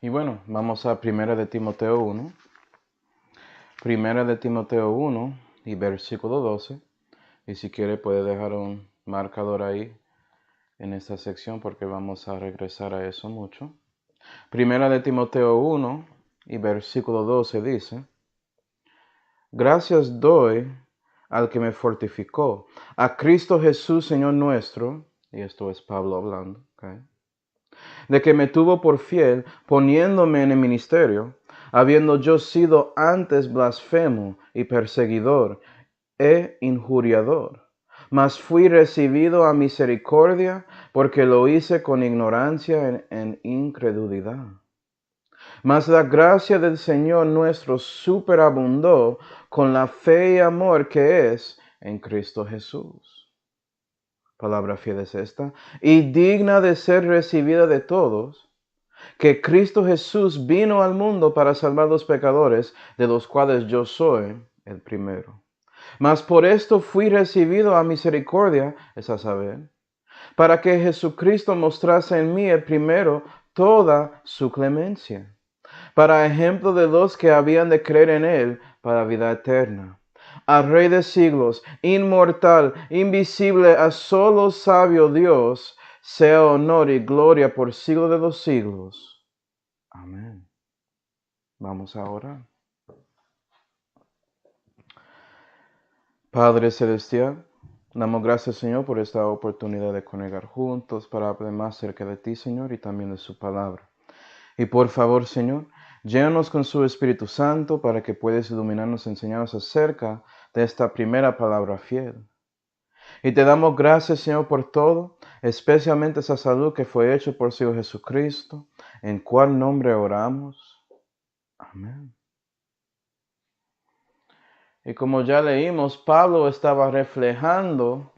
Y bueno, vamos a Primera de Timoteo 1. Primera de Timoteo 1 y versículo 12. Y si quiere puede dejar un marcador ahí en esta sección porque vamos a regresar a eso mucho. Primera de Timoteo 1 y versículo 12 dice: Gracias doy al que me fortificó, a Cristo Jesús Señor nuestro, y esto es Pablo hablando, ¿okay?, de que me tuvo por fiel, poniéndome en el ministerio, habiendo yo sido antes blasfemo y perseguidor e injuriador. Mas fui recibido a misericordia, porque lo hice con ignorancia en incredulidad. Mas la gracia del Señor nuestro superabundó con la fe y amor que es en Cristo Jesús. Palabra fiel es esta, y digna de ser recibida de todos, que Cristo Jesús vino al mundo para salvar a los pecadores, de los cuales yo soy el primero. Mas por esto fui recibido a misericordia, es a saber, para que Jesucristo mostrase en mí el primero toda su clemencia, para ejemplo de los que habían de creer en él para vida eterna. Al Rey de siglos, inmortal, invisible, a solo sabio Dios, sea honor y gloria por siglo de los siglos. Amén. Vamos a orar. Padre Celestial, damos gracias, Señor, por esta oportunidad de congregar juntos para hablar más cerca de ti, Señor, y también de su palabra. Y por favor, Señor, llénanos con su Espíritu Santo para que puedas iluminarnos y enseñarnos acerca de esta primera palabra fiel. Y te damos gracias, Señor, por todo, especialmente esa salud que fue hecha por su Hijo Jesucristo, en cual nombre oramos. Amén. Y como ya leímos, Pablo estaba reflejando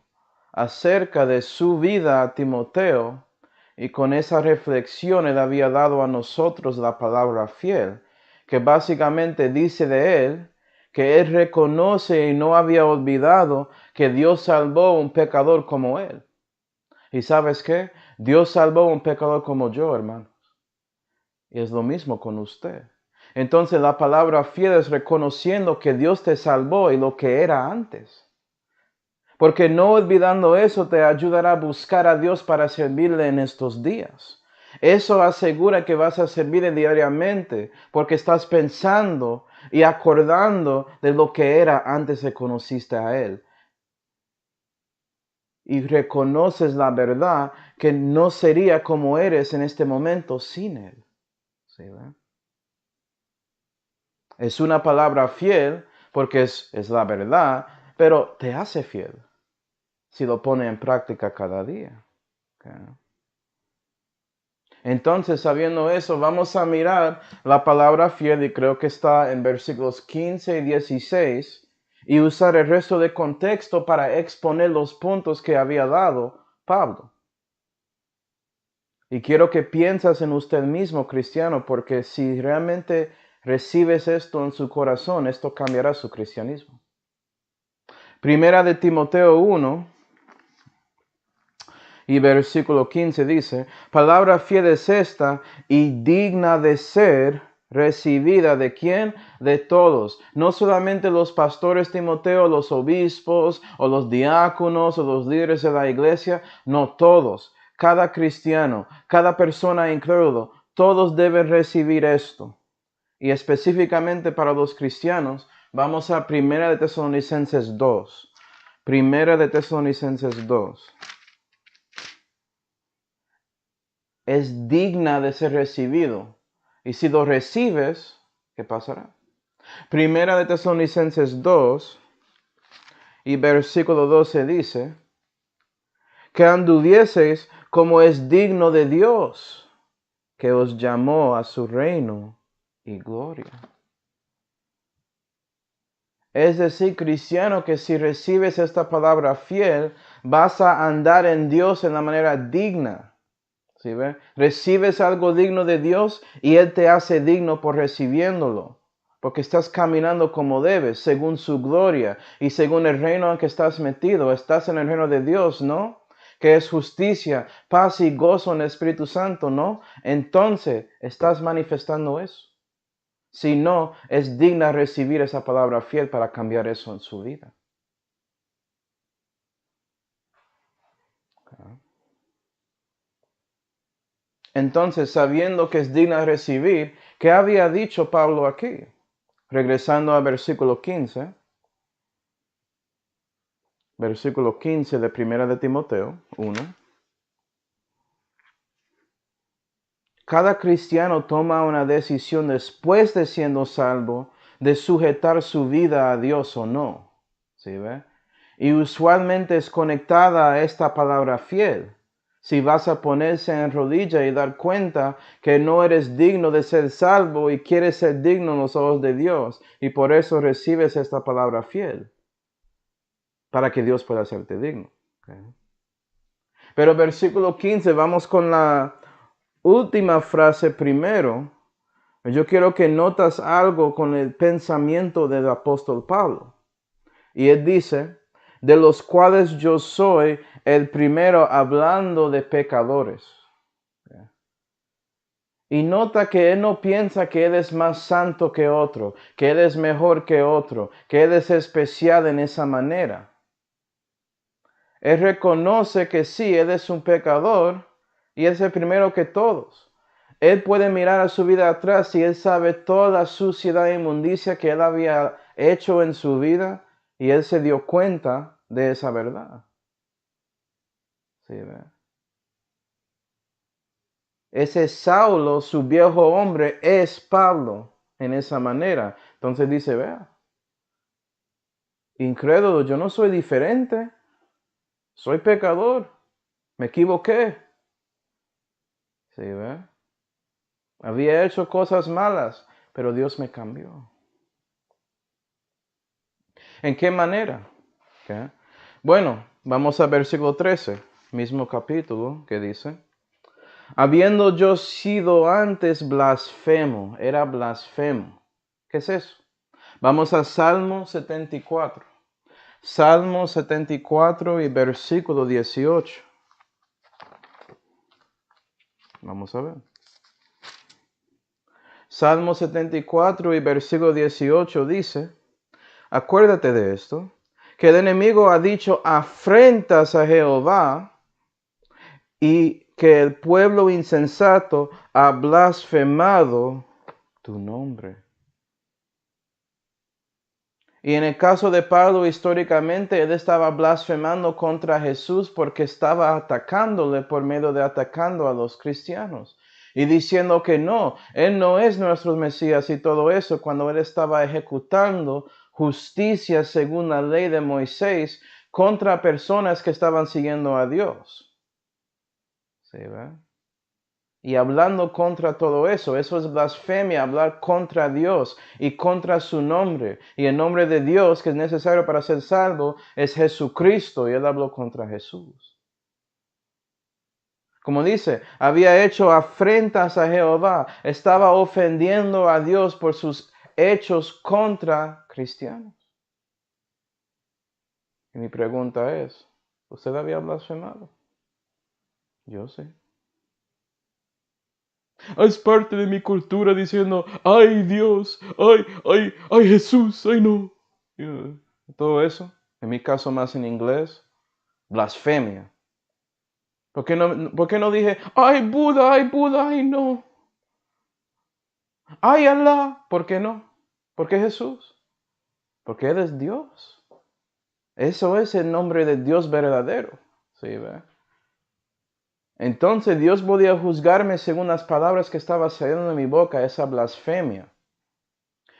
acerca de su vida a Timoteo, y con esa reflexión él había dado a nosotros la palabra fiel, que básicamente dice de él que él reconoce y no había olvidado que Dios salvó a un pecador como él. ¿Y sabes qué? Dios salvó a un pecador como yo, hermanos. Y es lo mismo con usted. Entonces la palabra fiel es reconociendo que Dios te salvó y lo que era antes. Porque no olvidando eso te ayudará a buscar a Dios para servirle en estos días. Eso asegura que vas a servirle diariamente porque estás pensando y acordando de lo que era antes que conociste a Él. Y reconoces la verdad que no sería como eres en este momento sin Él. ¿Sí, verdad? Es una palabra fiel porque es la verdad, pero te hace fiel si lo pone en práctica cada día. Okay. Entonces, sabiendo eso, vamos a mirar la palabra fiel, y creo que está en versículos 15 y 16, y usar el resto de contexto para exponer los puntos que había dado Pablo. Y quiero que pienses en usted mismo, cristiano, porque si realmente recibes esto en su corazón, esto cambiará su cristianismo. Primera de Timoteo 1 y versículo 15 dice: palabra fiel es esta y digna de ser recibida. ¿De quién? De todos. No solamente los pastores, Timoteo, los obispos o los diáconos o los líderes de la iglesia. No, todos. Cada cristiano, cada persona incrédulo, todos deben recibir esto. Y específicamente para los cristianos, vamos a Primera de Tesalonicenses 2. Primera de Tesalonicenses 2. Es digna de ser recibido. Y si lo recibes, ¿qué pasará? Primera de Tesalonicenses 2 y versículo 12 dice: que anduvieseis como es digno de Dios, que os llamó a su reino y gloria. Es decir, cristiano, que si recibes esta palabra fiel, vas a andar en Dios en la manera digna. ¿Sí ve? Recibes algo digno de Dios y Él te hace digno por recibiéndolo. Porque estás caminando como debes, según su gloria y según el reino en que estás metido. Estás en el reino de Dios, ¿no? que es justicia, paz y gozo en el Espíritu Santo, ¿no? Entonces estás manifestando eso. Si no, es digna recibir esa palabra fiel para cambiar eso en su vida. Entonces, sabiendo que es digna recibir, ¿qué había dicho Pablo aquí? Regresando al versículo 15. Versículo 15 de 1 de Timoteo 1. Cada cristiano toma una decisión después de siendo salvo de sujetar su vida a Dios o no. ¿Sí ve? Y usualmente es conectada a esta palabra fiel. Si vas a ponerse en rodilla y dar cuenta que no eres digno de ser salvo y quieres ser digno en los ojos de Dios, y por eso recibes esta palabra fiel, para que Dios pueda hacerte digno. Okay. Pero versículo 15, vamos con la última frase primero. Yo quiero que notas algo con el pensamiento del apóstol Pablo. Y él dice, de los cuales yo soy el primero hablando de pecadores. Y nota que él no piensa que él es más santo que otro, que él es mejor que otro, que él es especial en esa manera. Él reconoce que sí, él es un pecador y es el primero que todos. Él puede mirar a su vida atrás y él sabe toda la suciedad e inmundicia que él había hecho en su vida y él se dio cuenta de esa verdad. Sí, ¿verdad? Ese Saulo, su viejo hombre, es Pablo en esa manera. Entonces dice, vea, incrédulo, yo no soy diferente, soy pecador, me equivoqué. Sí, ¿verdad? Había hecho cosas malas, pero Dios me cambió. ¿En qué manera? ¿Qué? Bueno, vamos al versículo 13, mismo capítulo, que dice, habiendo yo sido antes blasfemo, era blasfemo. ¿Qué es eso? Vamos a Salmo 74. Salmo 74 y versículo 18. Vamos a ver. Salmo 74 y versículo 18 dice, acuérdate de esto, que el enemigo ha dicho afrentas a Jehová y que el pueblo insensato ha blasfemado tu nombre. Y en el caso de Pablo, históricamente, él estaba blasfemando contra Jesús porque estaba atacándole por medio de atacando a los cristianos. Y diciendo que no, él no es nuestro Mesías y todo eso, cuando él estaba ejecutando justicia según la ley de Moisés contra personas que estaban siguiendo a Dios. ¿Sí, verdad? Y hablando contra todo eso, eso es blasfemia, hablar contra Dios y contra su nombre. Y el nombre de Dios que es necesario para ser salvo es Jesucristo, y él habló contra Jesús. Como dice, había hecho afrentas a Jehová, estaba ofendiendo a Dios por sus hechos contra cristianos. Y mi pregunta es, ¿usted había blasfemado? Yo sé. Es parte de mi cultura diciendo, ay Dios, ay Jesús, ay no. Todo eso, en mi caso más en inglés, blasfemia. ¿Por qué no dije, ay Buda, ay no? Ay Allah, ¿por qué no? ¿Por qué Jesús? Porque Él es Dios. Eso es el nombre de Dios verdadero. ¿Sí, ve? Entonces Dios podía juzgarme según las palabras que estaba saliendo de mi boca, esa blasfemia.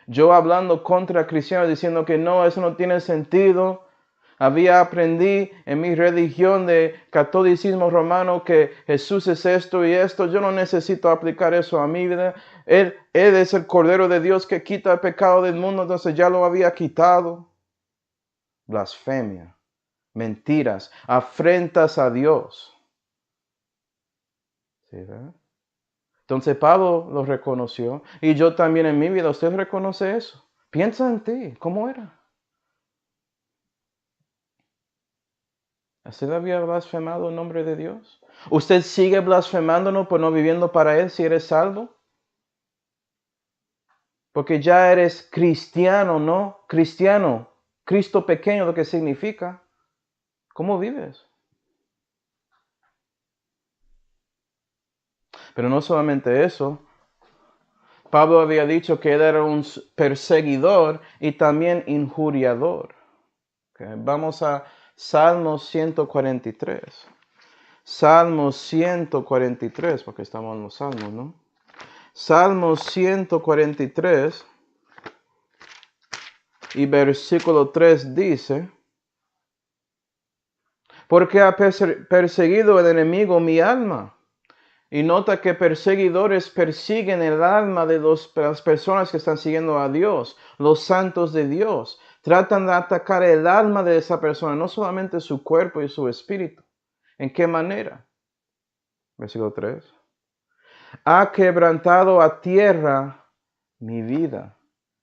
Yo hablando contra cristianos diciendo que no, eso no tiene sentido. Había aprendido en mi religión de catolicismo romano que Jesús es esto y esto. Yo no necesito aplicar eso a mi vida. Él es el Cordero de Dios que quita el pecado del mundo, entonces ya lo había quitado. Blasfemia, mentiras, afrentas a Dios. ¿Sí, verdad? Entonces Pablo lo reconoció y yo también en mi vida. ¿Usted reconoce eso? Piensa en ti, ¿cómo era? ¿Usted había blasfemado el nombre de Dios? ¿Usted sigue blasfemándonos por no viviendo para Él si eres salvo? Porque ya eres cristiano, ¿no? Cristiano. Cristo pequeño, lo que significa. ¿Cómo vives? Pero no solamente eso. Pablo había dicho que él era un perseguidor y también injuriador. Okay. Vamos a Salmos 143. Salmos 143, porque estamos en los Salmos, ¿no? Salmos 143 y versículo 3 dice: porque ha perseguido el enemigo mi alma. Y nota que perseguidores persiguen el alma de las personas que están siguiendo a Dios, los santos de Dios. Tratan de atacar el alma de esa persona, no solamente su cuerpo y su espíritu. ¿En qué manera? Versículo 3. Ha quebrantado a tierra mi vida.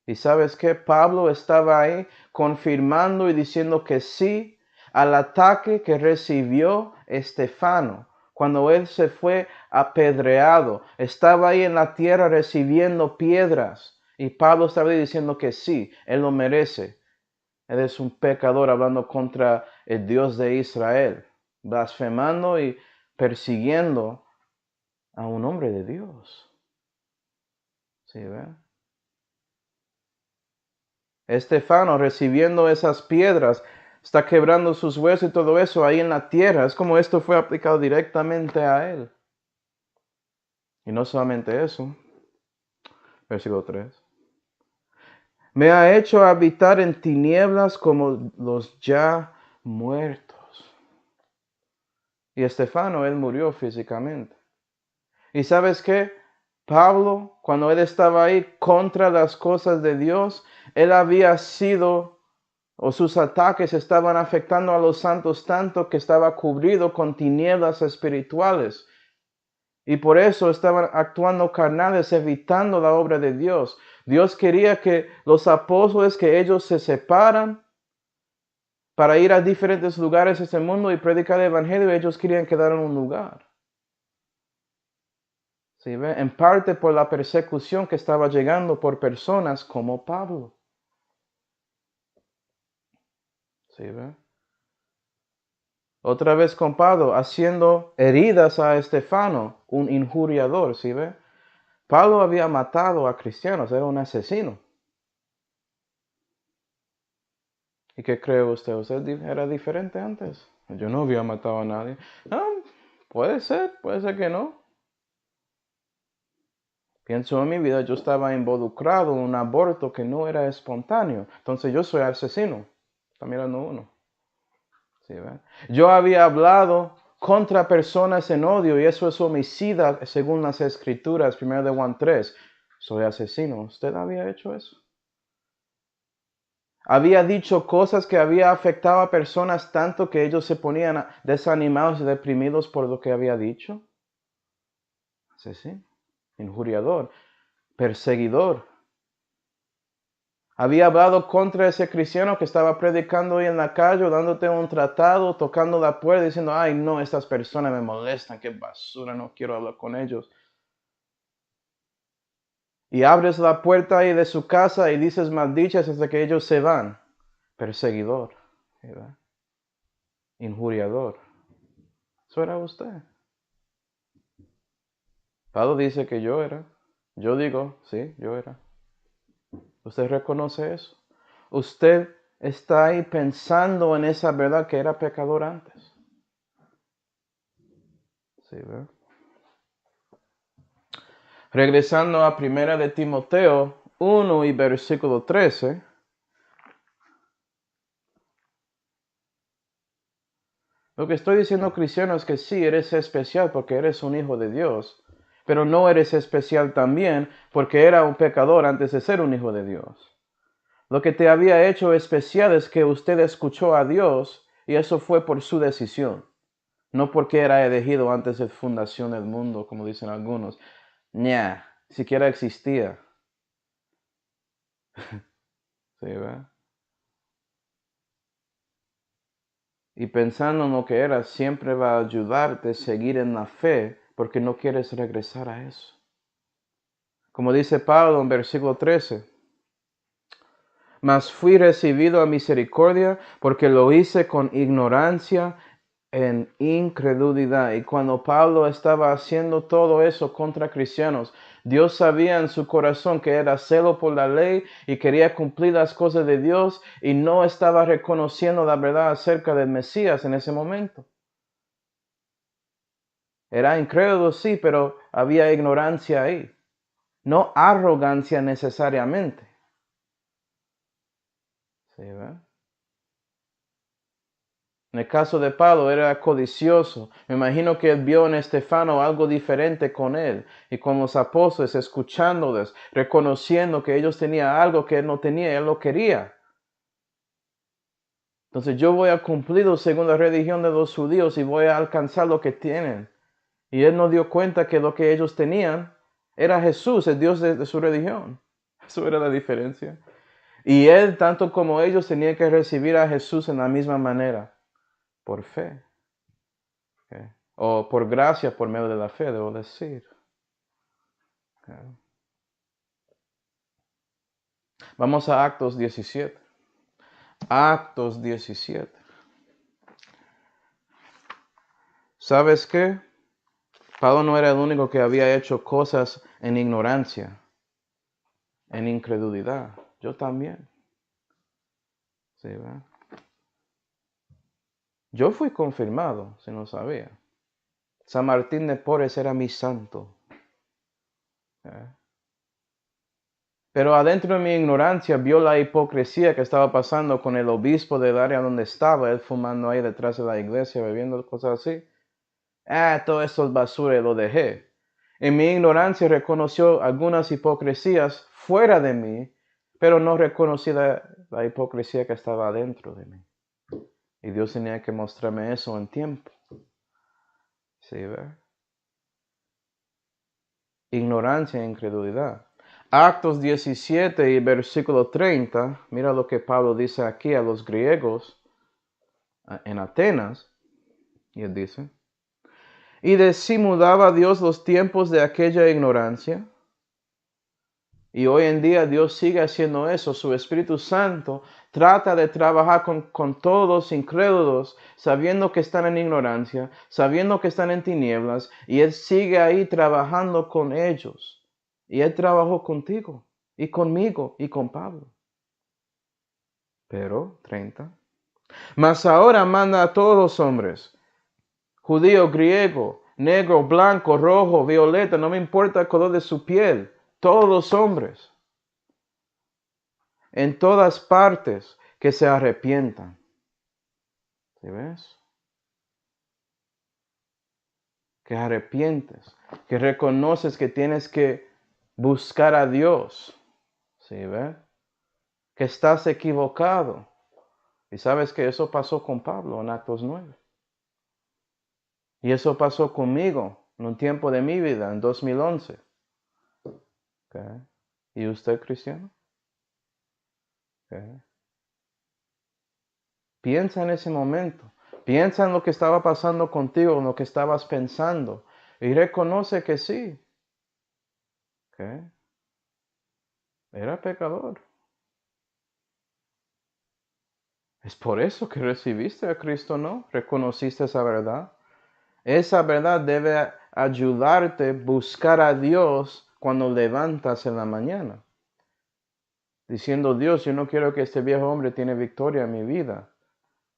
¿Y sabes qué? Pablo estaba ahí confirmando y diciendo que sí al ataque que recibió Estefano. Cuando él se fue apedreado, estaba ahí en la tierra recibiendo piedras. Y Pablo estaba ahí diciendo que sí, él lo merece. Él es un pecador hablando contra el Dios de Israel, blasfemando y persiguiendo a un hombre de Dios. ¿Sí, ve? Estefano recibiendo esas piedras, está quebrando sus huesos y todo eso ahí en la tierra. Es como esto fue aplicado directamente a él. Y no solamente eso. Versículo 3. Me ha hecho habitar en tinieblas como los ya muertos. Y Estefano, él murió físicamente. ¿Y sabes qué? Pablo, cuando él estaba ahí contra las cosas de Dios, él había sido, o sus ataques estaban afectando a los santos tanto que estaba cubrido con tinieblas espirituales. Y por eso estaban actuando carnales, evitando la obra de Dios. Dios quería que los apóstoles, que ellos se separan para ir a diferentes lugares de este mundo y predicar el evangelio, y ellos querían quedar en un lugar. ¿Sí ve? En parte por la persecución que estaba llegando por personas como Pablo. ¿Sí ve? Otra vez con Pablo, haciendo heridas a Estefano, un injuriador, ¿sí ve? Pablo había matado a cristianos, era un asesino. ¿Y qué cree usted? ¿Usted era diferente antes? Yo no había matado a nadie. No, puede ser que no. Pienso en mi vida, yo estaba involucrado en un aborto que no era espontáneo. Entonces yo soy asesino. Está mirando uno. ¿Sí, ve? Yo había hablado contra personas en odio y eso es homicida según las escrituras, 1 de Juan 3. Soy asesino. ¿Usted había hecho eso? Había dicho cosas que había afectado a personas tanto que ellos se ponían desanimados y deprimidos por lo que había dicho. Asesino, injuriador, perseguidor. Había hablado contra ese cristiano que estaba predicando hoy en la calle, dándote un tratado, tocando la puerta, diciendo, ay no, estas personas me molestan, qué basura, no quiero hablar con ellos. Y abres la puerta ahí de su casa y dices maldichas hasta que ellos se van. Perseguidor, ¿verdad? Injuriador. Eso era usted. Pablo dice que yo era. Yo digo, sí, yo era. ¿Usted reconoce eso? Usted está ahí pensando en esa verdad que era pecador antes. Sí, ¿verdad? Regresando a 1 de Timoteo 1 y versículo 13. Lo que estoy diciendo, cristiano, es que sí, eres especial porque eres un hijo de Dios. Pero no eres especial también porque era un pecador antes de ser un hijo de Dios. Lo que te había hecho especial es que usted escuchó a Dios y eso fue por su decisión. No porque era elegido antes de fundación del mundo, como dicen algunos. Siquiera existía. ¿Sí, ve? y pensando en lo que era, siempre va a ayudarte a seguir en la fe porque no quieres regresar a eso. Como dice Pablo en versículo 13, mas fui recibido a misericordia porque lo hice con ignorancia en incredulidad. Y cuando Pablo estaba haciendo todo eso contra cristianos, Dios sabía en su corazón que era celo por la ley y quería cumplir las cosas de Dios y no estaba reconociendo la verdad acerca del Mesías en ese momento. Era incrédulo, sí, pero había ignorancia ahí. No arrogancia necesariamente. ¿Sí, verdad? En el caso de Pablo era codicioso. Me imagino que él vio en Estefano algo diferente con él. Y con los apóstoles, escuchándoles, reconociendo que ellos tenían algo que él no tenía, él lo quería. Entonces yo voy a cumplir según la religión de los judíos y voy a alcanzar lo que tienen. Y él no dio cuenta que lo que ellos tenían era Jesús, el Dios de su religión. Eso era la diferencia. Y él, tanto como ellos, tenía que recibir a Jesús en la misma manera, por fe. Okay. O por gracia, por medio de la fe, debo decir. Okay. Vamos a Actos 17. Actos 17. ¿Sabes qué? Pablo no era el único que había hecho cosas en ignorancia, en incredulidad. Yo también. Sí, ¿verdad? Yo fui confirmado, si no sabía. San Martín de Porres era mi santo. Okay. Pero adentro de mi ignorancia vio la hipocresía que estaba pasando con el obispo del área donde estaba, él fumando ahí detrás de la iglesia, bebiendo cosas así. Todo eso es basura y lo dejé. En mi ignorancia reconoció algunas hipocresías fuera de mí, pero no reconocí la hipocresía que estaba dentro de mí. Y Dios tenía que mostrarme eso en tiempo. ¿Sí, ve? Ignorancia e incredulidad. Actos 17 y versículo 30, mira lo que Pablo dice aquí a los griegos en Atenas. Y él dice, y disimulaba Dios los tiempos de aquella ignorancia. Y hoy en día Dios sigue haciendo eso. Su Espíritu Santo trata de trabajar con todos los incrédulos, sabiendo que están en ignorancia, sabiendo que están en tinieblas, y Él sigue ahí trabajando con ellos. Y Él trabajó contigo, y conmigo, y con Pablo. Pero, 30. Mas ahora manda a todos los hombres, judío, griego, negro, blanco, rojo, violeta, no me importa el color de su piel, todos los hombres, en todas partes, que se arrepientan. ¿Sí ves? Que arrepientes, que reconoces que tienes que buscar a Dios. ¿Sí ves? Que estás equivocado. Y sabes que eso pasó con Pablo en Actos 9. Y eso pasó conmigo en un tiempo de mi vida, en 2011. Okay. ¿Y usted, cristiano? Okay. Piensa en ese momento. Piensa en lo que estaba pasando contigo, en lo que estabas pensando. Y reconoce que sí. Okay. Era pecador. Es por eso que recibiste a Cristo, ¿no? Reconociste esa verdad. Esa verdad debe ayudarte a buscar a Dios cuando levantas en la mañana. Diciendo, Dios, yo no quiero que este viejo hombre tiene victoria en mi vida.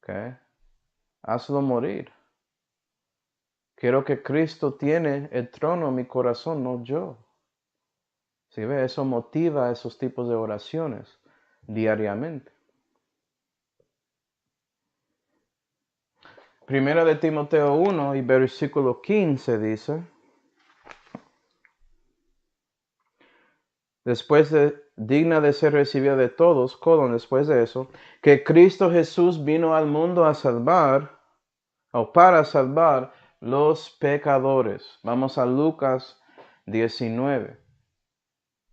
Okay. Hazlo morir. Quiero que Cristo tiene el trono en mi corazón, no yo. ¿Sí ve? Eso motiva esos tipos de oraciones diariamente. Primera de Timoteo 1 y versículo 15 dice, digna de ser recibida de todos, después de eso, que Cristo Jesús vino al mundo a salvar, o para salvar, los pecadores. Vamos a Lucas 19.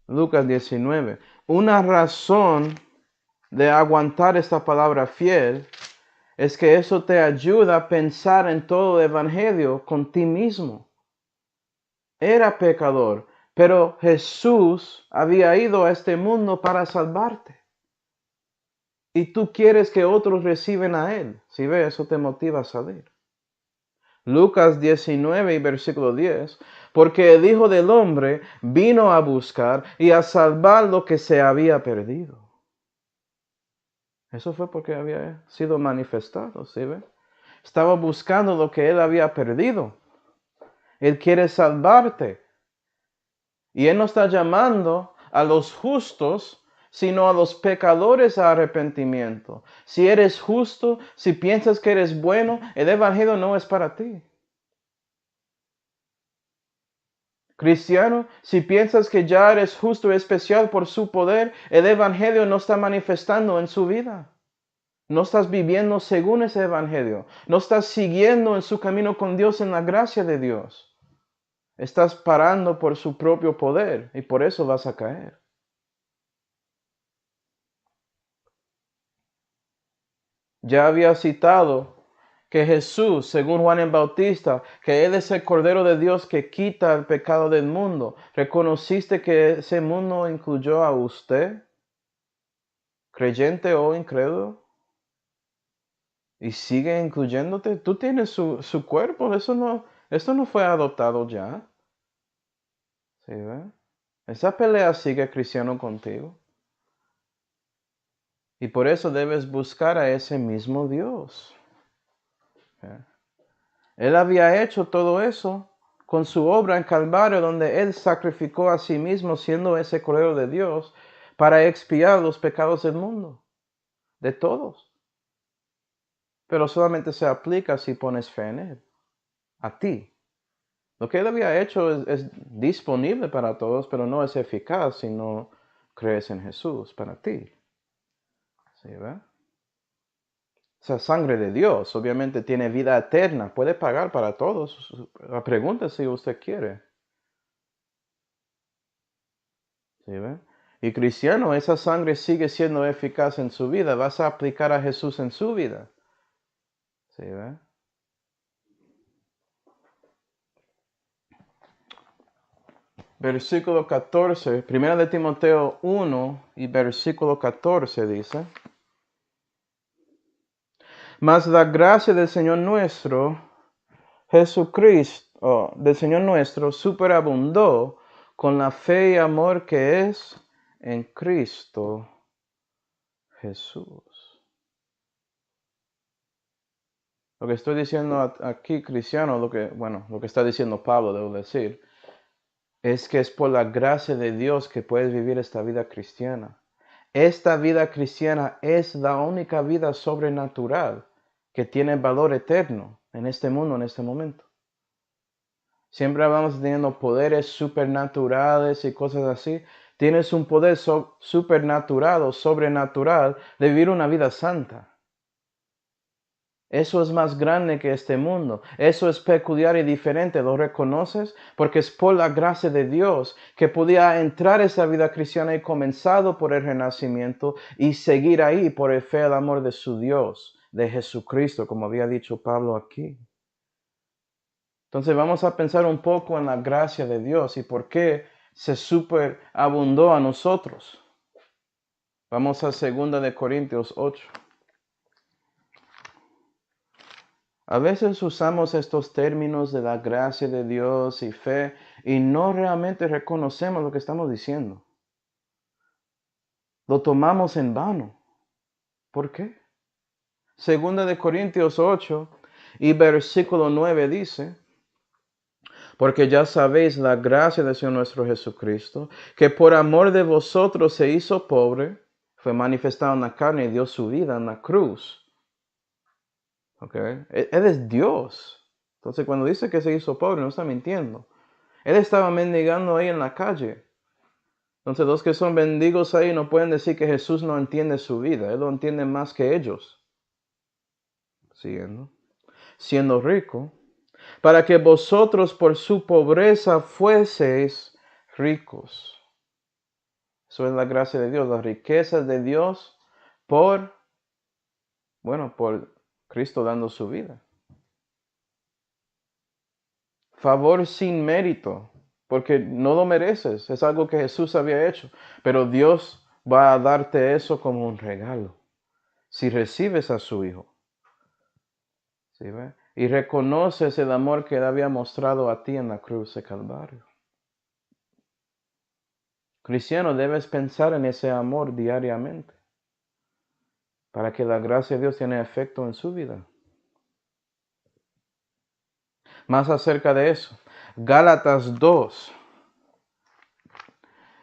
Lucas 19. Una razón de aguantar esta palabra fiel es que eso te ayuda a pensar en todo el evangelio con ti mismo. Era pecador, pero Jesús había ido a este mundo para salvarte. Y tú quieres que otros reciben a Él. Si ves, eso te motiva a salir. Lucas 19 y versículo 10. Porque el Hijo del Hombre vino a buscar y a salvar lo que se había perdido. Eso fue porque había sido manifestado, ¿sí ve? Estaba buscando lo que Él había perdido. Él quiere salvarte. Y Él no está llamando a los justos, sino a los pecadores a arrepentimiento. Si eres justo, si piensas que eres bueno, el evangelio no es para ti. Cristiano, si piensas que ya eres justo y especial por su poder, el evangelio no está manifestando en su vida. No estás viviendo según ese evangelio. No estás siguiendo en su camino con Dios en la gracia de Dios. Estás parando por su propio poder y por eso vas a caer. Ya había citado que Jesús, según Juan el Bautista, que Él es el Cordero de Dios que quita el pecado del mundo. ¿Reconociste que ese mundo incluyó a usted, creyente o incrédulo? Y sigue incluyéndote. Tú tienes su cuerpo, eso no fue adoptado ya. ¿Sí, ve? Esa pelea sigue, cristiano, contigo. Y por eso debes buscar a ese mismo Dios. Él había hecho todo eso con su obra en Calvario, donde Él sacrificó a sí mismo, siendo ese Cordero de Dios, para expiar los pecados del mundo, de todos. Pero solamente se aplica si pones fe en Él, a ti. Lo que Él había hecho es disponible para todos, pero no es eficaz si no crees en Jesús para ti. ¿Sí, ve? Esa sangre de Dios obviamente tiene vida eterna, puede pagar para todos. La pregunta es si usted quiere. ¿Sí, ve? Y cristiano, esa sangre sigue siendo eficaz en su vida. Vas a aplicar a Jesús en su vida. ¿Sí, ve? Versículo 14, primera de Timoteo 1 y versículo 14 dice: Mas la gracia del Señor nuestro Jesucristo, del Señor nuestro, superabundó con la fe y amor que es en Cristo Jesús. Lo que estoy diciendo aquí, cristiano, lo que está diciendo Pablo, debo decir, es que es por la gracia de Dios que puedes vivir esta vida cristiana. Esta vida cristiana es la única vida sobrenatural que tiene valor eterno en este mundo, en este momento. Siempre vamos teniendo poderes supernaturales y cosas así. Tienes un poder supernatural o sobrenatural de vivir una vida santa. Eso es más grande que este mundo. Eso es peculiar y diferente. ¿Lo reconoces? Porque es por la gracia de Dios que podía entrar esa vida cristiana y comenzado por el renacimiento y seguir ahí por el fe y el amor de su Dios, de Jesucristo, como había dicho Pablo aquí. Entonces vamos a pensar un poco en la gracia de Dios y por qué se superabundó a nosotros. Vamos a 2 de Corintios 8. A veces usamos estos términos de la gracia de Dios y fe y no realmente reconocemos lo que estamos diciendo. Lo tomamos en vano. ¿Por qué? 2 de Corintios 8 y versículo 9 dice: Porque ya sabéis la gracia del Señor nuestro Jesucristo, que por amor de vosotros se hizo pobre, fue manifestado en la carne y dio su vida en la cruz. ¿Okay? Él es Dios. Entonces cuando dice que se hizo pobre, no está mintiendo. Él estaba mendigando ahí en la calle. Entonces los que son mendigos ahí no pueden decir que Jesús no entiende su vida. Él lo entiende más que ellos. Siguiendo. Siendo rico, para que vosotros por su pobreza fueseis ricos. Eso es la gracia de Dios, las riquezas de Dios por Cristo dando su vida. Favor sin mérito, porque no lo mereces, es algo que Jesús había hecho, pero Dios va a darte eso como un regalo, si recibes a su Hijo. ¿Sí ve? Y reconoces el amor que Él había mostrado a ti en la cruz de Calvario. Cristiano, debes pensar en ese amor diariamente, para que la gracia de Dios tenga efecto en su vida. Más acerca de eso, Gálatas 2.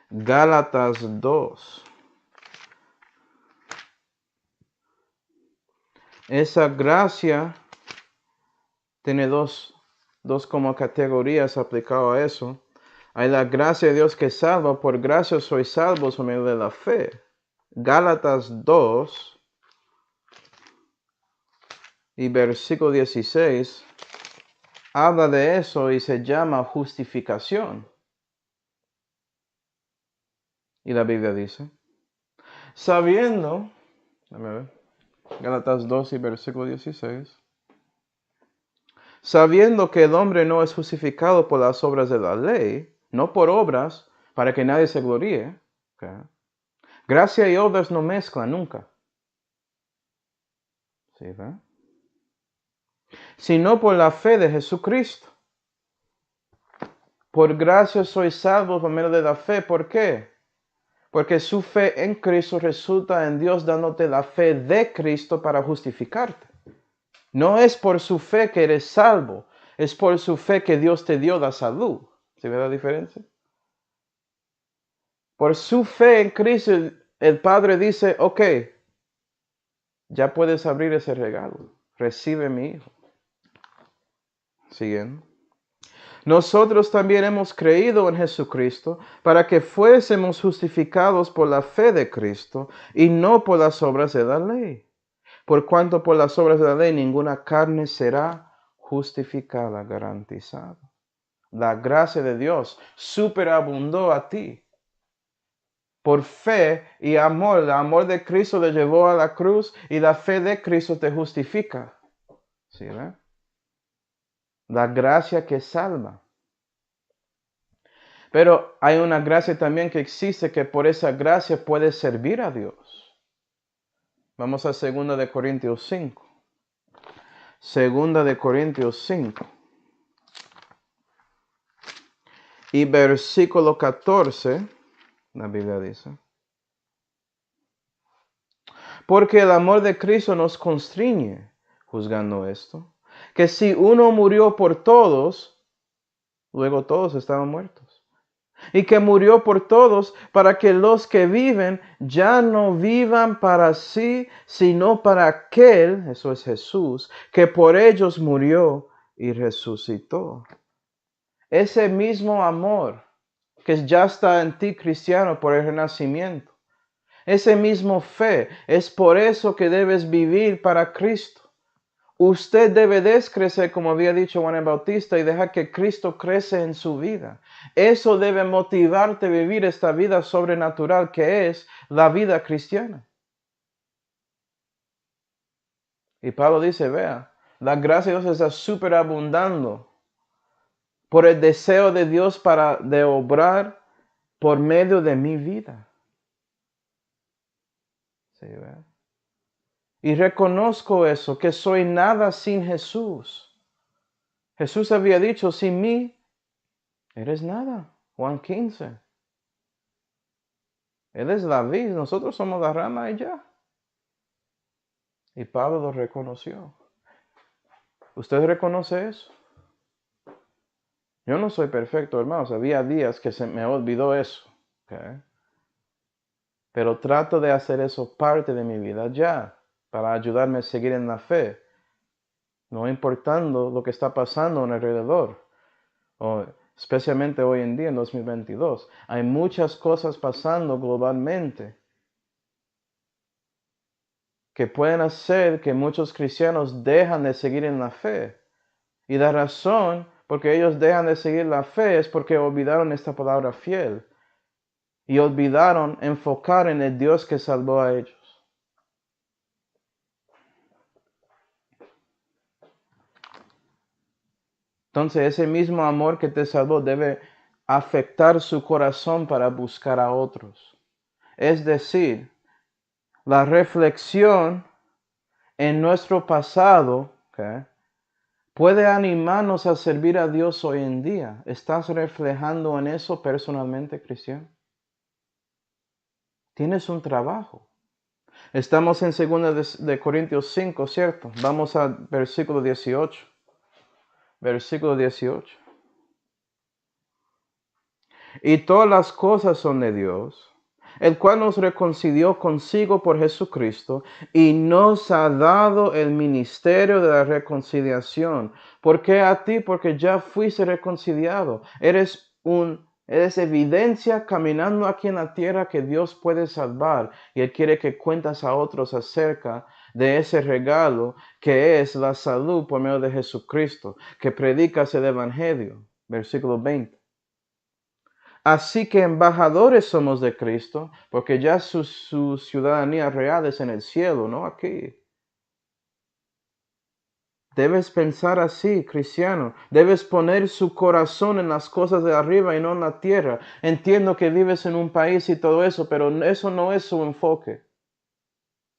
Gálatas 2. Esa gracia tiene dos como categorías aplicado a eso. Hay la gracia de Dios que salva, por gracia sois salvos por medio de la fe. Gálatas 2 y versículo 16 habla de eso y se llama justificación. Y la Biblia dice, sabiendo, déjame ver, Gálatas 2 y versículo 16, sabiendo que el hombre no es justificado por las obras de la ley, no por obras, para que nadie se gloríe. Okay. Gracia y obras no mezclan nunca. ¿Sí, ve? Sino por la fe de Jesucristo. Por gracia sois salvos por medio de la fe. ¿Por qué? Porque su fe en Cristo resulta en Dios dándote la fe de Cristo para justificarte. No es por su fe que eres salvo, es por su fe que Dios te dio la salud. ¿Se ve la diferencia? Por su fe en Cristo, el Padre dice, ok, ya puedes abrir ese regalo. Recibe mi Hijo. Siguiendo. Nosotros también hemos creído en Jesucristo para que fuésemos justificados por la fe de Cristo y no por las obras de la ley. Por cuanto por las obras de la ley ninguna carne será justificada, garantizada. La gracia de Dios superabundó a ti. Por fe y amor, el amor de Cristo te llevó a la cruz y la fe de Cristo te justifica. ¿Sí, ve? La gracia que salva. Pero hay una gracia también que existe que por esa gracia puedes servir a Dios. Vamos a 2 de Corintios 5. 2 de Corintios 5. Y versículo 14, la Biblia dice. Porque el amor de Cristo nos constriñe, juzgando esto, que si uno murió por todos, luego todos estaban muertos. Y que murió por todos para que los que viven ya no vivan para sí, sino para aquel, eso es Jesús, que por ellos murió y resucitó. Ese mismo amor que ya está en ti, cristiano, por el renacimiento. Ese mismo fe, es por eso que debes vivir para Cristo. Usted debe descrecer, como había dicho Juan el Bautista, y dejar que Cristo crece en su vida. Eso debe motivarte a vivir esta vida sobrenatural que es la vida cristiana. Y Pablo dice, vea, la gracia de Dios está superabundando por el deseo de Dios de obrar por medio de mi vida. ¿Sí, vea? Y reconozco eso, que soy nada sin Jesús. Jesús había dicho, sin mí, eres nada. Juan 15. Él es la vid, nosotros somos la rama y ya. Y Pablo lo reconoció. ¿Usted reconoce eso? Yo no soy perfecto, hermanos. Había días que se me olvidó eso. ¿Okay? Pero trato de hacer eso parte de mi vida ya, para ayudarme a seguir en la fe. No importando lo que está pasando alrededor. Especialmente hoy en día, en 2022. Hay muchas cosas pasando globalmente que pueden hacer que muchos cristianos dejan de seguir en la fe. Y la razón porque ellos dejan de seguir la fe es porque olvidaron esta palabra fiel. Y olvidaron enfocar en el Dios que salvó a ellos. Entonces ese mismo amor que te salvó debe afectar su corazón para buscar a otros. Es decir, la reflexión en nuestro pasado, ¿okay?, puede animarnos a servir a Dios hoy en día. ¿Estás reflejando en eso personalmente, cristiano? Tienes un trabajo. Estamos en 2 de Corintios 5, ¿cierto? Vamos al versículo 18. Versículo 18. Y todas las cosas son de Dios, el cual nos reconcilió consigo por Jesucristo y nos ha dado el ministerio de la reconciliación. ¿Por qué a ti? Porque ya fuiste reconciliado. Eres evidencia caminando aquí en la tierra que Dios puede salvar, y Él quiere que cuentas a otros acerca de ese regalo que es la salud por medio de Jesucristo, que predicas el evangelio. Versículo 20. Así que embajadores somos de Cristo, porque ya su ciudadanía real es en el cielo, no aquí. Debes pensar así, cristiano. Debes poner su corazón en las cosas de arriba y no en la tierra. Entiendo que vives en un país y todo eso, pero eso no es su enfoque.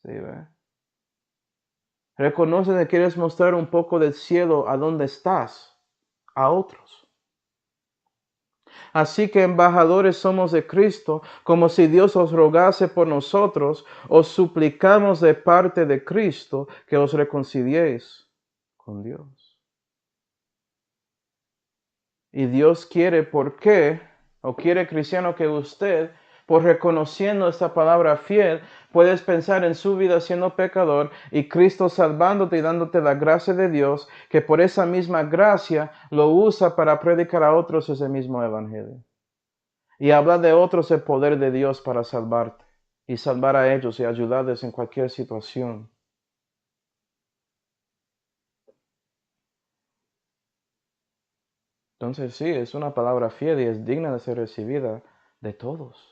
¿Sí, ve? Reconoce que quieres mostrar un poco del cielo a donde estás, a otros. Así que embajadores somos de Cristo, como si Dios os rogase por nosotros, os suplicamos de parte de Cristo que os reconciliéis con Dios. Y Dios quiere, ¿por qué? O quiere, cristiano, que usted, por reconociendo esta palabra fiel, puedes pensar en su vida siendo pecador y Cristo salvándote y dándote la gracia de Dios, que por esa misma gracia lo usa para predicar a otros ese mismo evangelio. Y habla de otros el poder de Dios para salvarte y salvar a ellos y ayudarles en cualquier situación. Entonces sí, es una palabra fiel y es digna de ser recibida de todos.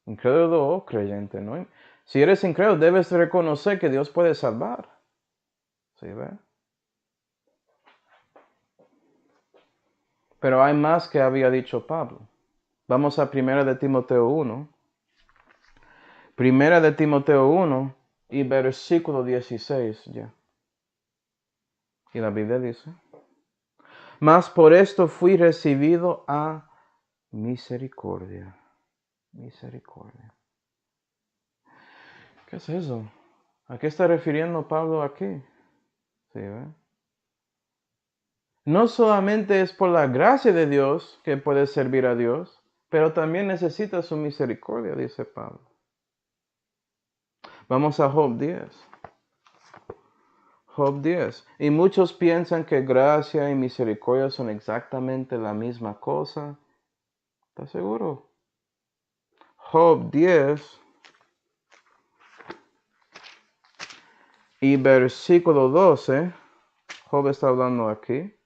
Incrédulo o creyente, ¿no? Si eres incrédulo, debes reconocer que Dios puede salvar. ¿Sí, ve? Pero hay más que había dicho Pablo. Vamos a 1 de Timoteo 1. 1 de Timoteo 1 y versículo 16 ya. Y la Biblia dice: mas por esto fui recibido a misericordia. Misericordia. ¿Qué es eso? ¿A qué está refiriendo Pablo aquí? ¿Sí, ve? No solamente es por la gracia de Dios que puedes servir a Dios, pero también necesitas su misericordia, dice Pablo. Vamos a Job 10. Job 10. Y muchos piensan que gracia y misericordia son exactamente la misma cosa. ¿Estás seguro? Job 10 y versículo 12. Job está hablando aquí.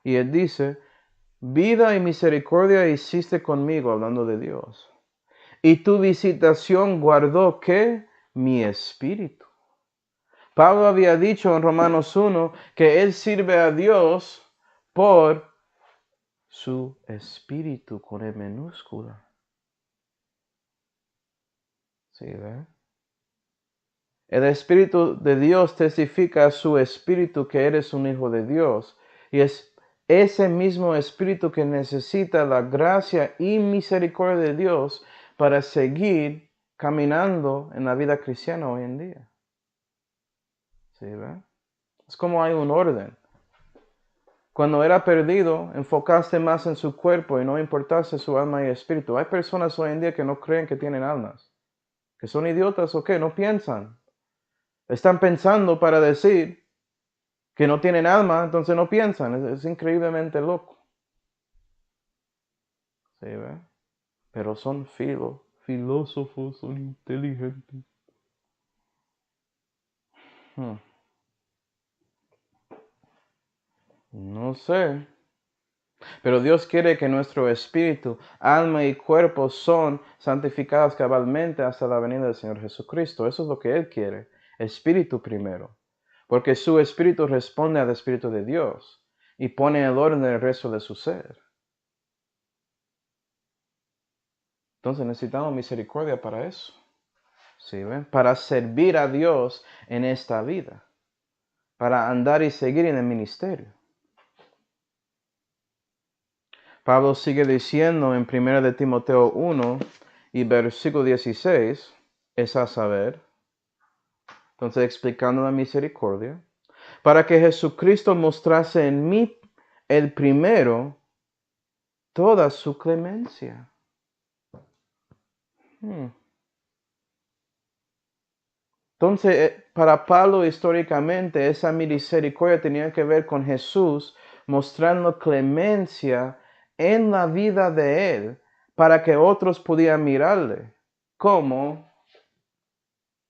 Y él dice: vida y misericordia hiciste conmigo, hablando de Dios. Y tu visitación guardó, ¿qué? Mi espíritu. Pablo había dicho en Romanos 1 que él sirve a Dios por su espíritu con E minúscula. ¿Sí, ve? El Espíritu de Dios testifica a su espíritu que eres un hijo de Dios. Y es ese mismo espíritu que necesita la gracia y misericordia de Dios para seguir caminando en la vida cristiana hoy en día. ¿Sí, ve? Es como hay un orden. Cuando era perdido, enfocaste más en su cuerpo y no importaste su alma y espíritu. Hay personas hoy en día que no creen que tienen almas. ¿Que son idiotas o qué? No piensan. Están pensando para decir que no tienen alma, entonces no piensan. Es increíblemente loco. ¿Sí, ve? Pero son filósofos, son inteligentes. No sé. Pero Dios quiere que nuestro espíritu, alma y cuerpo son santificados cabalmente hasta la venida del Señor Jesucristo. Eso es lo que Él quiere. Espíritu primero. porque su espíritu responde al espíritu de Dios y pone en orden el resto de su ser. Entonces necesitamos misericordia para eso. ¿Sí ven? Para servir a Dios en esta vida. Para andar y seguir en el ministerio. Pablo sigue diciendo en 1 de Timoteo 1 y versículo 16, es a saber, entonces explicando la misericordia, para que Jesucristo mostrase en mí el primero toda su clemencia. Entonces, para Pablo históricamente, esa misericordia tenía que ver con Jesús mostrando clemencia en la vida de él para que otros pudieran mirarle como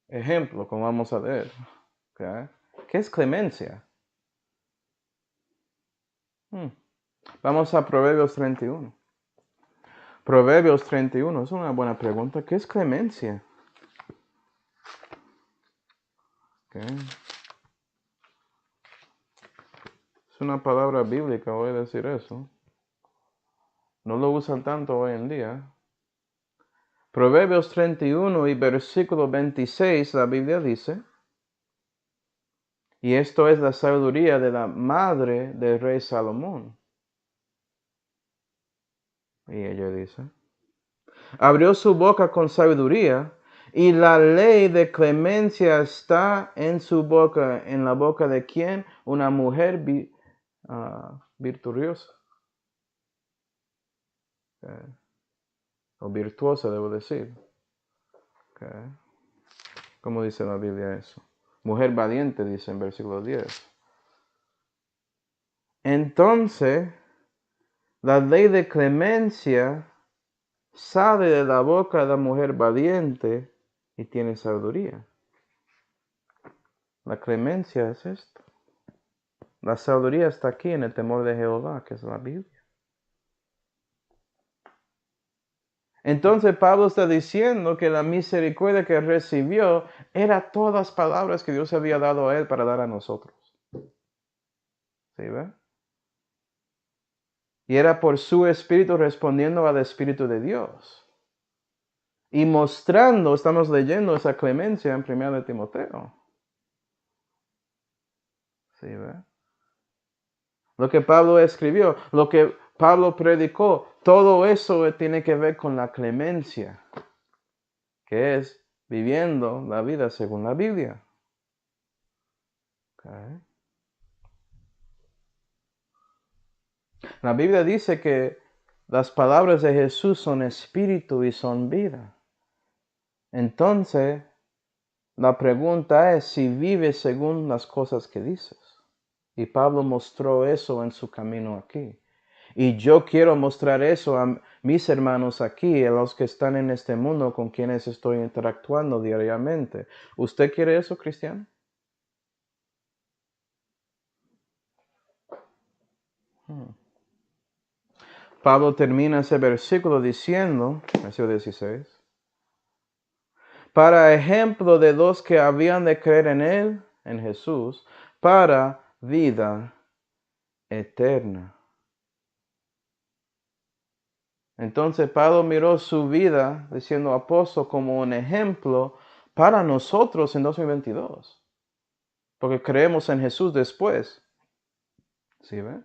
ejemplo, como vamos a ver. ¿Okay? ¿Qué es clemencia? Vamos a Proverbios 31. Proverbios 31 es una buena pregunta. ¿Qué es clemencia? Okay. Es una palabra bíblica, voy a decir eso. No lo usan tanto hoy en día. Proverbios 31 y versículo 26, la Biblia dice, y esto es la sabiduría de la madre del rey Salomón. Y ella dice, abrió su boca con sabiduría, y la ley de clemencia está en su boca. ¿En la boca de quién? Una mujer virtuosa. O virtuosa, debo decir. ¿Cómo dice la Biblia eso? Mujer valiente, dice en versículo 10. Entonces, la ley de clemencia sale de la boca de la mujer valiente y tiene sabiduría. La clemencia es esto. La sabiduría está aquí en el temor de Jehová, que es la Biblia. Entonces Pablo está diciendo que la misericordia que recibió era todas las palabras que Dios había dado a él para dar a nosotros. ¿Sí ve? Y era por su espíritu respondiendo al espíritu de Dios. Y mostrando, estamos leyendo esa clemencia en 1 de Timoteo. ¿Sí ve? Lo que Pablo escribió, lo que Pablo predicó, todo eso tiene que ver con la clemencia, que es viviendo la vida según la Biblia. Okay. La Biblia dice que las palabras de Jesús son espíritu y son vida. Entonces, la pregunta es si vives según las cosas que dices. Y Pablo mostró eso en su camino aquí. Y yo quiero mostrar eso a mis hermanos aquí, a los que están en este mundo con quienes estoy interactuando diariamente. ¿Usted quiere eso, cristiano? Pablo termina ese versículo diciendo, versículo 16, para ejemplo de los que habían de creer en él, en Jesús, para vida eterna. Entonces Pablo miró su vida, diciendo apóstol, como un ejemplo para nosotros en 2022. Porque creemos en Jesús después. ¿Sí ve?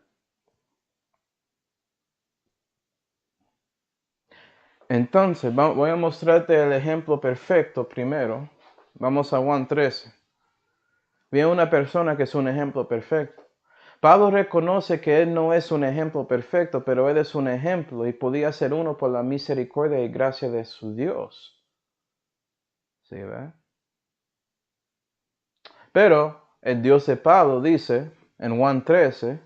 Entonces, voy a mostrarte el ejemplo perfecto primero. Vamos a Juan 13. Vi a una persona que es un ejemplo perfecto. Pablo reconoce que él no es un ejemplo perfecto, pero él es un ejemplo y podía ser uno por la misericordia y gracia de su Dios. ¿Sí ve? Pero el Dios de Pablo dice en Juan 13,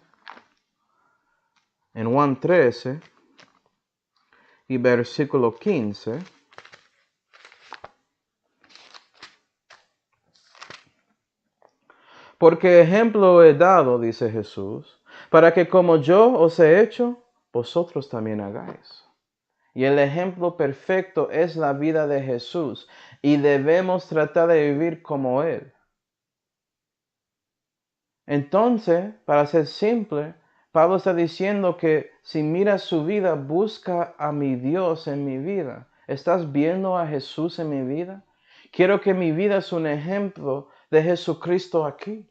y versículo 15, porque ejemplo he dado, dice Jesús, para que como yo os he hecho, vosotros también hagáis. Y el ejemplo perfecto es la vida de Jesús y debemos tratar de vivir como Él. Entonces, para ser simple, Pablo está diciendo que si miras su vida, busca a mi Dios en mi vida. ¿Estás viendo a Jesús en mi vida? Quiero que mi vida es un ejemplo de Jesucristo aquí,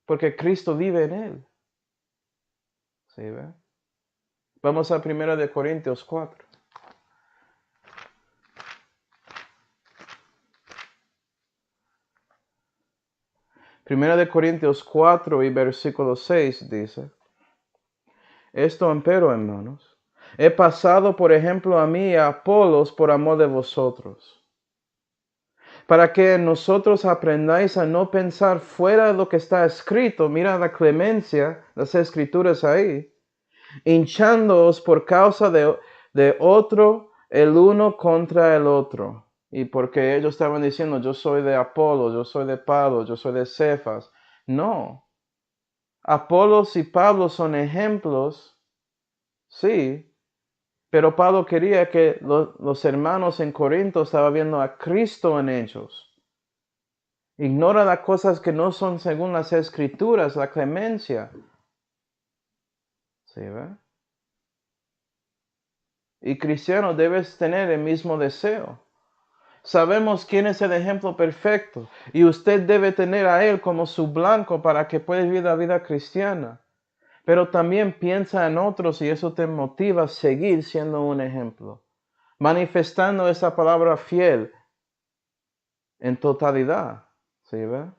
porque Cristo vive en él. ¿Sí, ve? Vamos a 1 Corintios 4. 1 Corintios 4 y versículo 6 dice: Esto empero, hermanos, he pasado por ejemplo a mí y a Apolos por amor de vosotros, para que nosotros aprendáis a no pensar fuera de lo que está escrito. Mira la clemencia, las escrituras ahí. Hinchándoos por causa de otro, el uno contra el otro. Y porque ellos estaban diciendo, yo soy de Apolo, yo soy de Pablo, yo soy de Cefas. No. Apolos y Pablo son ejemplos, sí, pero Pablo quería que los hermanos en Corinto estaban viendo a Cristo en ellos. Ignora las cosas que no son según las escrituras, la clemencia. ¿Sí, ve? Y cristiano, debes tener el mismo deseo. Sabemos quién es el ejemplo perfecto y usted debe tener a él como su blanco para que pueda vivir la vida cristiana. Pero también piensa en otros y eso te motiva a seguir siendo un ejemplo, manifestando esa palabra fiel en totalidad. ¿Sí, ve?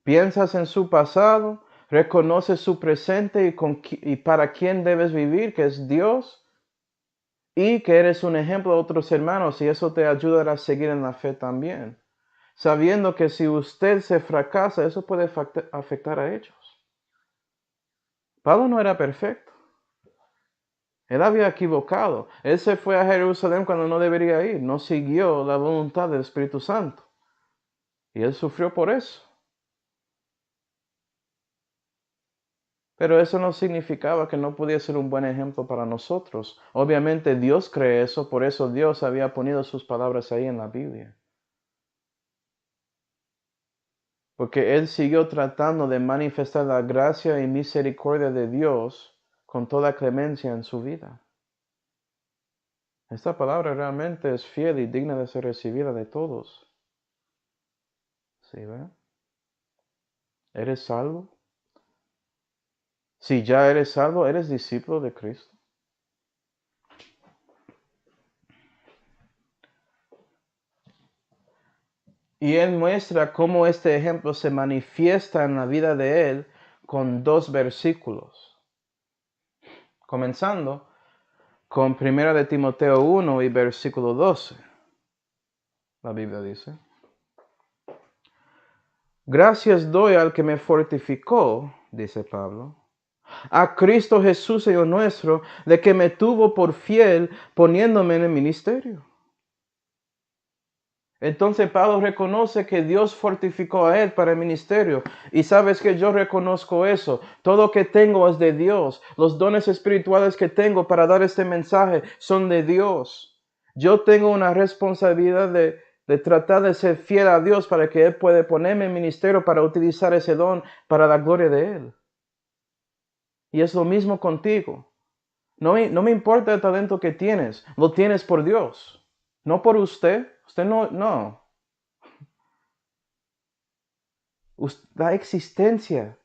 Piensas en su pasado, reconoces su presente y para quién debes vivir, que es Dios, y que eres un ejemplo a otros hermanos, y eso te ayudará a seguir en la fe también, sabiendo que si usted se fracasa, eso puede afectar a ellos. Pablo no era perfecto. Él había equivocado. Él se fue a Jerusalén cuando no debería ir. No siguió la voluntad del Espíritu Santo. Y él sufrió por eso. Pero eso no significaba que no podía ser un buen ejemplo para nosotros. Obviamente Dios cree eso, por eso Dios había ponido sus palabras ahí en la Biblia. Porque Él siguió tratando de manifestar la gracia y misericordia de Dios con toda clemencia en su vida. Esta palabra realmente es fiel y digna de ser recibida de todos. ¿Sí, ve? ¿Eres salvo? Si ya eres salvo, ¿eres discípulo de Cristo? Y Él muestra cómo este ejemplo se manifiesta en la vida de Él con 2 versículos. Comenzando con 1 Timoteo 1 y versículo 12. La Biblia dice: Gracias doy al que me fortificó, dice Pablo, a Cristo Jesús, Señor nuestro, de que me tuvo por fiel poniéndome en el ministerio. Entonces Pablo reconoce que Dios fortificó a él para el ministerio. Y sabes que yo reconozco eso. Todo lo que tengo es de Dios. Los dones espirituales que tengo para dar este mensaje son de Dios. Yo tengo una responsabilidad de tratar de ser fiel a Dios para que Él pueda ponerme en ministerio para utilizar ese don para la gloria de Él. Y es lo mismo contigo. No me importa el talento que tienes. Lo tienes por Dios. No por usted. Usted no. La existencia,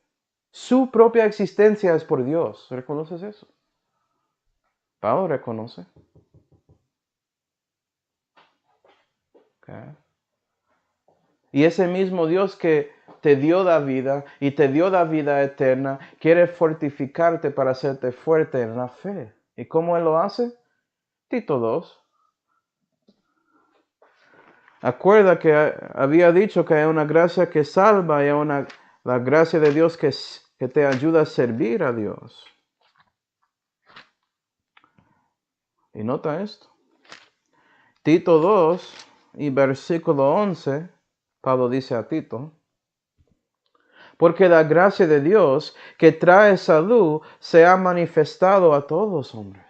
su propia existencia es por Dios. ¿Reconoces eso? Pablo reconoce. Okay. Y ese mismo Dios que te dio la vida y te dio la vida eterna, quiere fortificarte para hacerte fuerte en la fe. ¿Y cómo Él lo hace? Tito 2. Acuerda que había dicho que hay una gracia que salva y hay la gracia de Dios que te ayuda a servir a Dios. Y nota esto. Tito 2 y versículo 11, Pablo dice a Tito: porque la gracia de Dios que trae salud se ha manifestado a todos los hombres.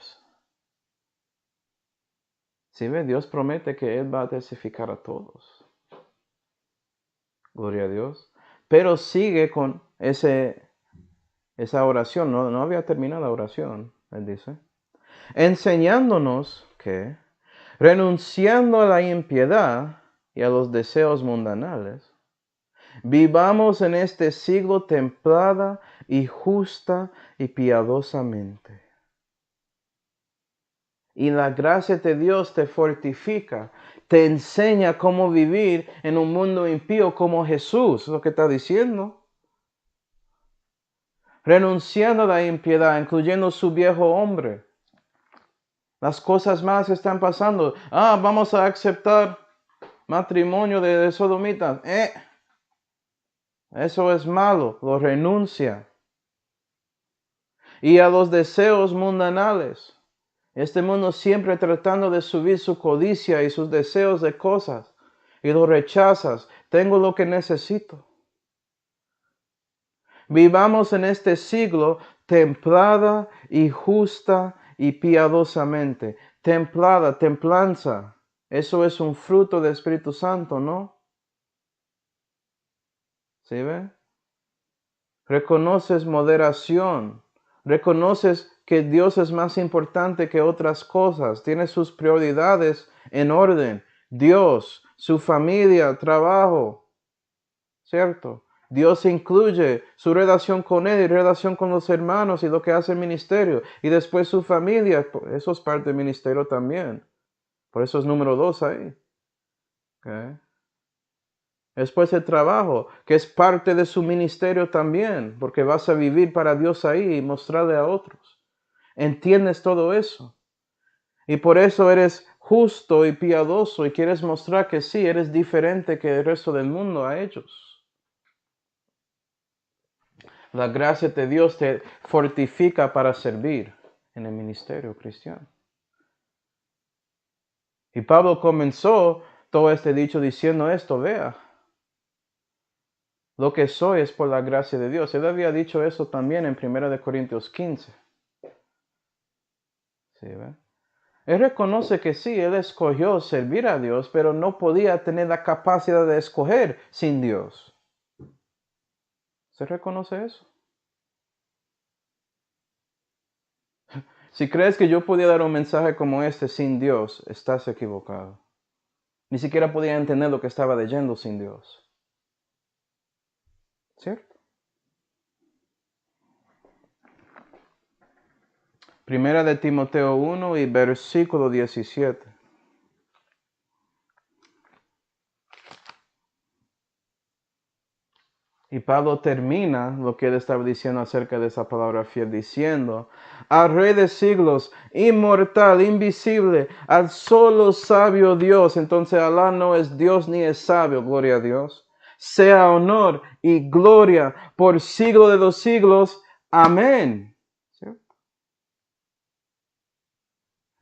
¿Sí ve? Dios promete que Él va a testificar a todos. Gloria a Dios. Pero sigue con esa oración, no había terminado la oración, él dice, enseñándonos que, renunciando a la impiedad y a los deseos mundanales, vivamos en este siglo templada y justa y piadosamente. Y la gracia de Dios te fortifica, te enseña cómo vivir en un mundo impío como Jesús, es lo que está diciendo. Renunciando a la impiedad, incluyendo su viejo hombre. Las cosas malas están pasando. Vamos a aceptar matrimonio de sodomitas. Eso es malo, lo renuncia. Y a los deseos mundanales. Este mundo siempre tratando de subir su codicia y sus deseos de cosas. Y lo rechazas. Tengo lo que necesito. Vivamos en este siglo templada y justa y piadosamente. Templada, templanza. Eso es un fruto del Espíritu Santo, ¿no? ¿Sí ve? Reconoces moderación. Reconoces que Dios es más importante que otras cosas. Tienes sus prioridades en orden. Dios, su familia, trabajo. ¿Cierto? Dios incluye su relación con Él y relación con los hermanos y lo que hace el ministerio. Y después su familia. Eso es parte del ministerio también. Por eso es número 2 ahí. ¿Okay? Después el trabajo, que es parte de su ministerio también, porque vas a vivir para Dios ahí y mostrarle a otros. ¿Entiendes todo eso? Y por eso eres justo y piadoso y quieres mostrar que sí, eres diferente que el resto del mundo a ellos. La gracia de Dios te fortifica para servir en el ministerio cristiano. Y Pablo comenzó todo este dicho diciendo esto, vea. Lo que soy es por la gracia de Dios. Él había dicho eso también en 1 Corintios 15. ¿Sí, ve? Él reconoce que sí, él escogió servir a Dios, pero no podía tener la capacidad de escoger sin Dios. ¿Se reconoce eso? Si crees que yo podía dar un mensaje como este sin Dios, estás equivocado. Ni siquiera podía entender lo que estaba leyendo sin Dios. ¿Cierto? Primera de Timoteo 1 y versículo 17. Y Pablo termina lo que él estaba diciendo acerca de esa palabra fiel, diciendo, al Rey de siglos, inmortal, invisible, al solo sabio Dios. Entonces Alá no es Dios ni es sabio, gloria a Dios. Sea honor y gloria por siglo de los siglos. Amén. ¿Sí?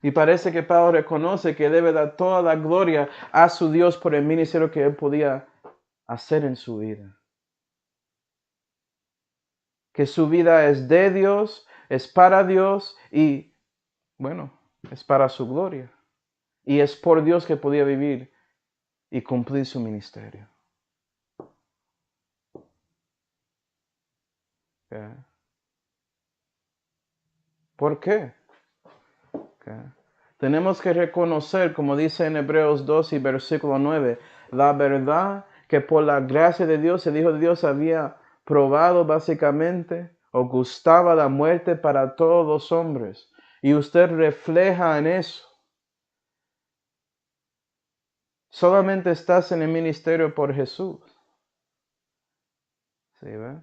Y parece que Pablo reconoce que debe dar toda la gloria a su Dios por el ministerio que él podía hacer en su vida. Que su vida es de Dios, es para Dios y, bueno, es para su gloria. Y es por Dios que podía vivir y cumplir su ministerio. ¿Okay? ¿Por qué? ¿Okay? Tenemos que reconocer, como dice en Hebreos 2 y versículo 9, la verdad que por la gracia de Dios, el Hijo de Dios había probado básicamente o gustaba la muerte para todos los hombres. Y usted refleja en eso. Solamente estás en el ministerio por Jesús. ¿Sí, ve?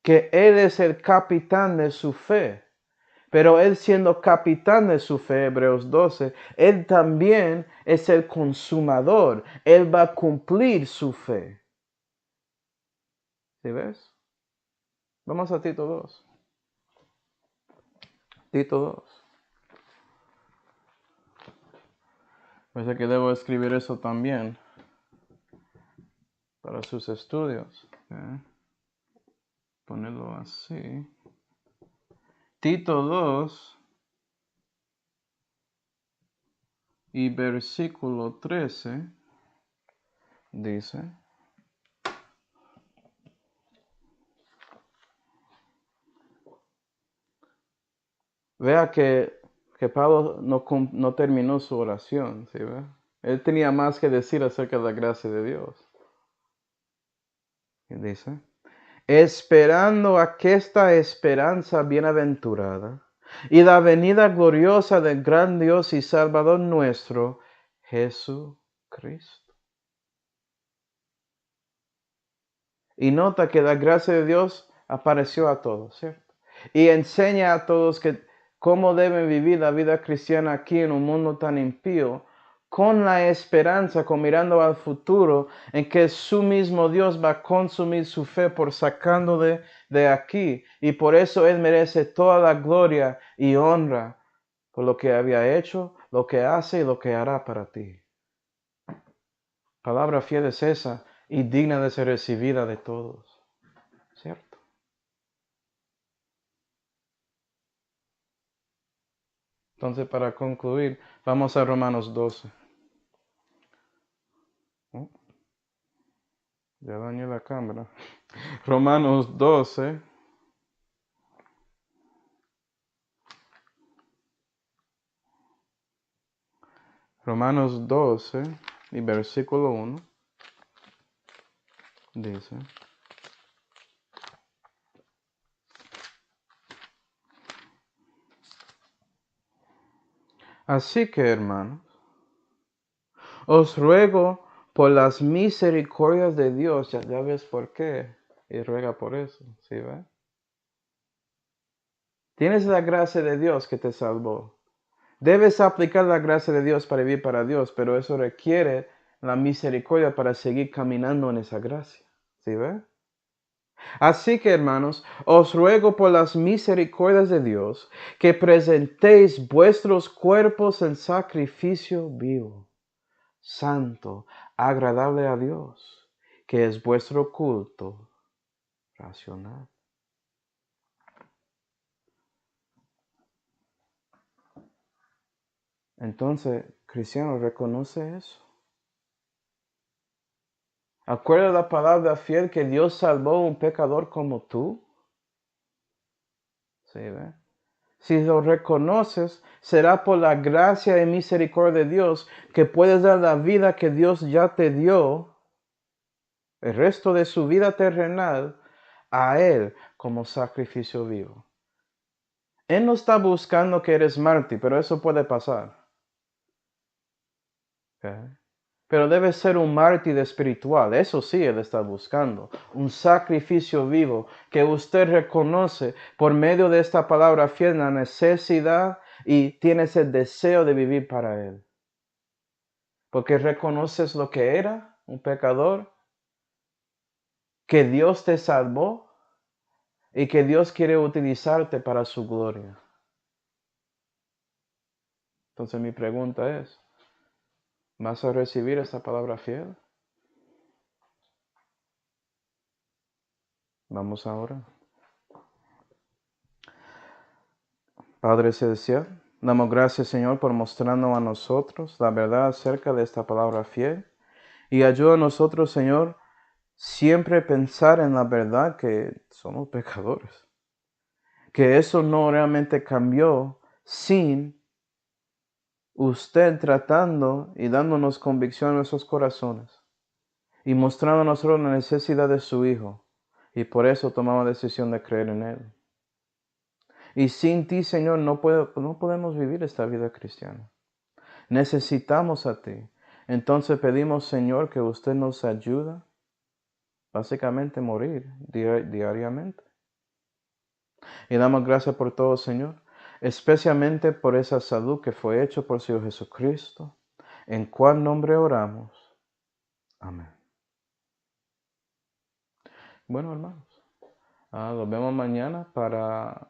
Que Él es el capitán de su fe. Pero Él siendo capitán de su fe, Hebreos 12, Él también es el consumador. Él va a cumplir su fe. ¿Sí ves? Vamos a Tito 2. Tito 2. Parece que debo escribir eso también para sus estudios. Ponerlo así. Tito 2 y versículo 13 dice, Vea que Pablo no terminó su oración, ¿sí ve? Él tenía más que decir acerca de la gracia de Dios. Y dice, esperando aquesta esperanza bienaventurada y la venida gloriosa del gran Dios y Salvador nuestro, Jesucristo. Y nota que la gracia de Dios apareció a todos, ¿cierto? Y enseña a todos cómo deben vivir la vida cristiana aquí en un mundo tan impío, con la esperanza, con mirando al futuro, en que su mismo Dios va a consumir su fe por sacando de aquí. Y por eso Él merece toda la gloria y honra por lo que había hecho, lo que hace y lo que hará para ti. Palabra fiel es esa y digna de ser recibida de todos. ¿Cierto? Entonces, para concluir, vamos a Romanos 12. Oh, ya dañé la cámara. Romanos 12. Romanos 12 y versículo 1 dice: Así que, hermanos, os ruego por las misericordias de Dios, ya ves por qué, y ruega por eso, ¿sí ves? Tienes la gracia de Dios que te salvó. Debes aplicar la gracia de Dios para vivir para Dios, pero eso requiere la misericordia para seguir caminando en esa gracia, ¿sí ves? Así que, hermanos, os ruego por las misericordias de Dios que presentéis vuestros cuerpos en sacrificio vivo, santo, agradable a Dios, que es vuestro culto racional. Entonces, cristiano, reconoce eso. ¿Acuerda la palabra fiel que Dios salvó a un pecador como tú? Sí, ¿ve? Si lo reconoces, será por la gracia y misericordia de Dios que puedes dar la vida que Dios ya te dio, el resto de su vida terrenal, a Él como sacrificio vivo. Él no está buscando que eres mártir, pero eso puede pasar. ¿Okay? Pero debe ser un mártir espiritual, eso sí Él está buscando. Un sacrificio vivo que usted reconoce por medio de esta palabra fiel la necesidad y tienes el deseo de vivir para Él. Porque reconoces lo que era, un pecador, que Dios te salvó y que Dios quiere utilizarte para su gloria. Entonces mi pregunta es, ¿vas a recibir esta palabra fiel? Vamos ahora. Padre Celestial, damos gracias, Señor, por mostrarnos a nosotros la verdad acerca de esta palabra fiel. Y ayuda a nosotros, Señor, siempre pensar en la verdad que somos pecadores. Que eso no realmente cambió sin usted tratando y dándonos convicción en nuestros corazones. Y mostrando a nosotros la necesidad de su Hijo. Y por eso tomamos la decisión de creer en Él. Y sin ti, Señor, no podemos vivir esta vida cristiana. Necesitamos a ti. Entonces pedimos, Señor, que usted nos ayude, básicamente morir diariamente. Y damos gracias por todo, Señor, especialmente por esa salud que fue hecha por Señor Jesucristo, en cual nombre oramos. Amén. Bueno, hermanos, nos vemos mañana para